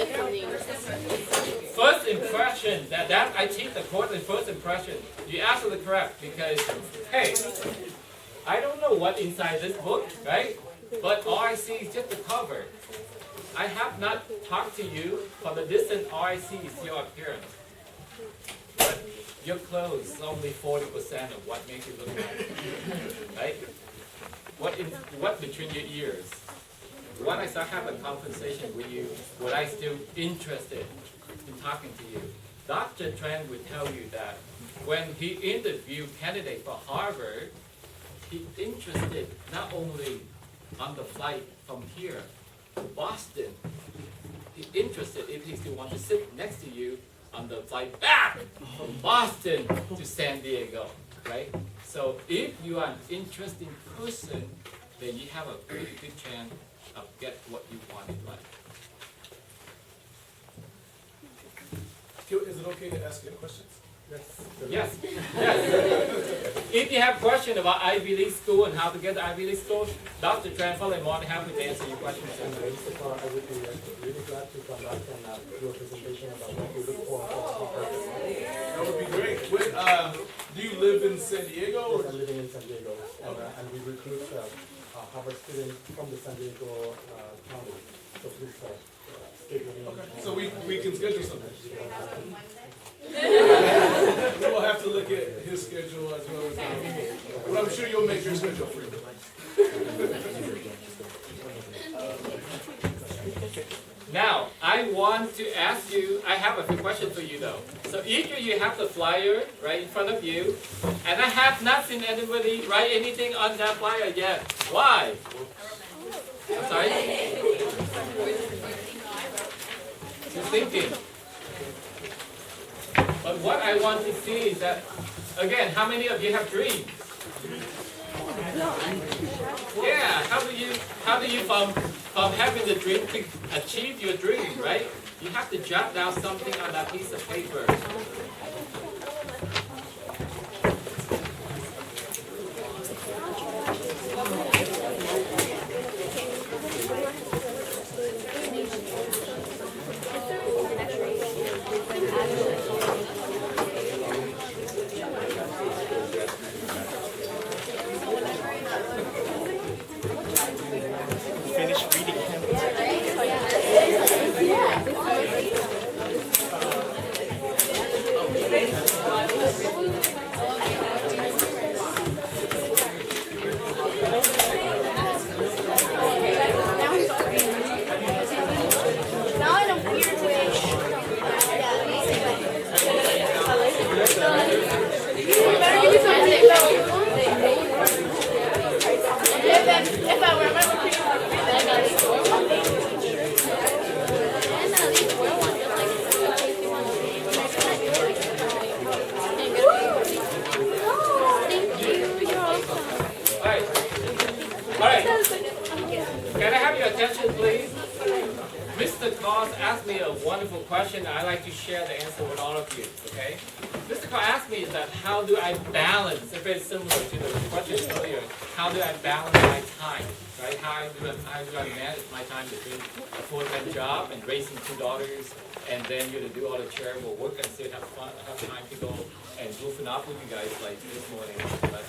First impression, that I teach the course in first impression. You're absolutely correct because, hey, I don't know what's inside this book, right? But all I see is just the cover. I have not talked to you from the distance. All I see is your appearance. But your clothes is only 40% of what makes you look like, right? What between your ears? When I start having a conversation with you, was I still interested in talking to you? Dr. Trent would tell you that when he interviewed candidates for Harvard, he interested not only on the flight from here to Boston, he interested if he still want to sit next to you on the flight back from Boston to San Diego, right? So if you are an interesting person, then you have a pretty good chance of get what you want in life. Is it okay to ask you questions? Yes, yes. If you have questions about Ivy League school and how to get to Ivy League school, Dr. Tranfel is more than happy to answer your questions. Mr. Carr, I would be really glad to come back and do a presentation about what we look for. That would be great. Do you live in San Diego? Yes, Or? I'm living in San Diego, and we recruit Harvard students from the San Diego county. So please stay with me. Okay. So we can schedule something. We'll have to look at his schedule as well as but I'm sure you'll make your schedule free. Now, I want to ask you, I have a few questions for you though. So each of you have the flyer right in front of you, and I have not seen anybody write anything on that flyer yet. Why? I'm sorry? You're thinking. But what I want to see is that, again, how many of you have dreams? Yeah, how do you from having the dream to achieve your dream, right? You have to jot down something on that piece of paper. Alright. Can I have your attention, please? Mr. Claus asked me a wonderful question. I'd like to share the answer with all of you, okay? Mr. Claus asked me that how do I balance, if it's similar to the question earlier, how do I balance my time, right? How do I manage my time between a full-time job and raising 2 daughters, and then do all the charitable work and still have time to go and goofing off with you guys like this morning. But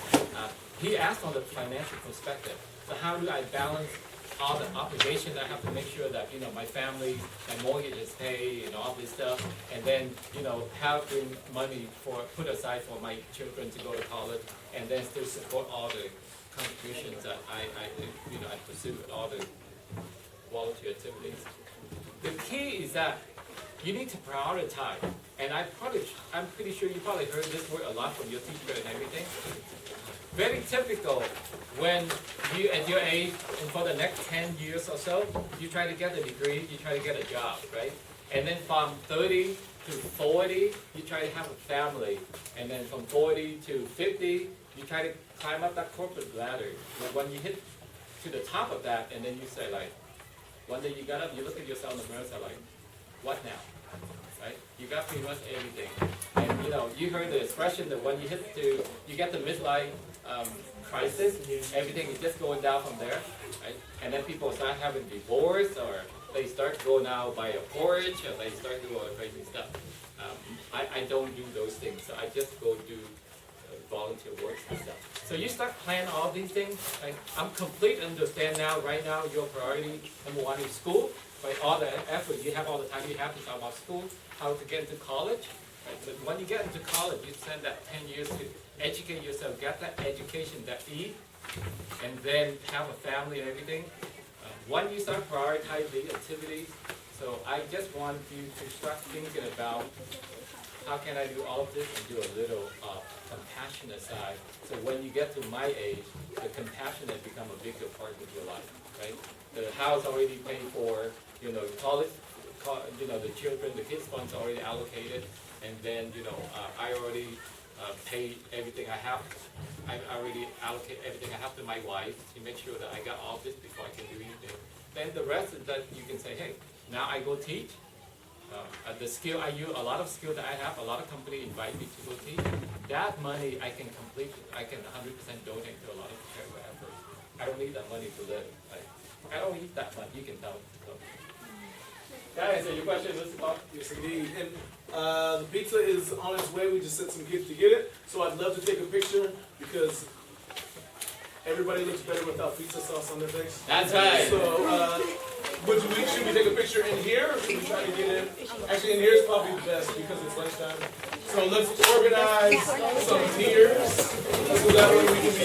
he asked on the financial perspective. So how do I balance all the obligations? I have to make sure that, my family, my mortgage is paid and all this stuff. And then, having money put aside for my children to go to college, and then still support all the contributions that I pursue with all the volunteer activities. The key is that you need to prioritize. And I'm pretty sure you probably heard this word a lot from your teacher and everything. Very typical when you, at your age, and for the next 10 years or so, you try to get a degree, you try to get a job, right? And then from 30 to 40, you try to have a family. And then from 40 to 50, you try to climb up that corporate ladder. But when you hit to the top of that, and then you say like, one day you got up, you look at yourself in the mirror and say like, what now? Right? You got pretty much everything. And you heard the expression that when you get the midlife crisis, everything is just going down from there, right? And then people start having divorce, or they start going out by a porch, or they start doing all crazy stuff. I don't do those things, so I just go do volunteer work and stuff. So you start planning all these things. Right? I'm completely understand now, right now, your priority, number one is school, right? All the effort, you have all the time you have to talk about school, how to get into college. Right? But when you get into college, you spend that 10 years to educate yourself, get that education, that E, and then have a family and everything. When you start prioritizing the activities, so I just want you to start thinking about how can I do all of this and do a little compassionate side. So when you get to my age, the compassionate become a bigger part of your life, right? The house already paid for, college, the children, the kids funds already allocated, and then, I already paid everything I have. I already allocate everything I have to my wife to make sure that I got all this before I can do anything. Then the rest is that you can say, hey, now I go teach. The skill I use, a lot of skill that I have, a lot of company invite me to go teach. That money I can 100% donate to a lot of charity efforts. I don't need that money to live. Like, I don't need that much. You can tell. So. That answer your question, Mr. Bob? Yes, indeed. And the pizza is on its way. We just sent some kids to get it. So I'd love to take a picture because everybody looks better without pizza sauce on their face. That's right. So should we take a picture in here or should we try to get in? Actually, in here is probably the best because it's lunchtime. So let's organize some tiers so that way we can be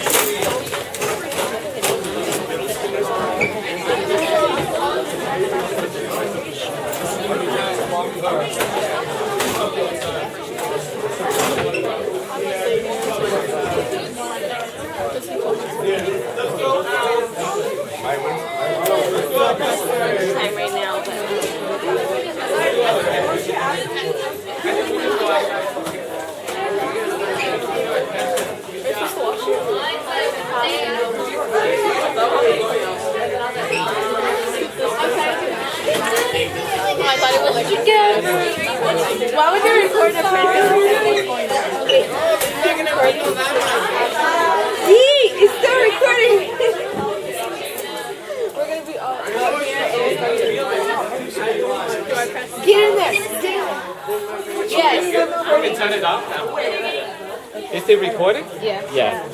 let's go out. Time right now, I thought it was like why would you record a it's still recording. We're gonna be all here and get in there. Yes. You can turn it off now. Is it recording? Yeah. Yeah.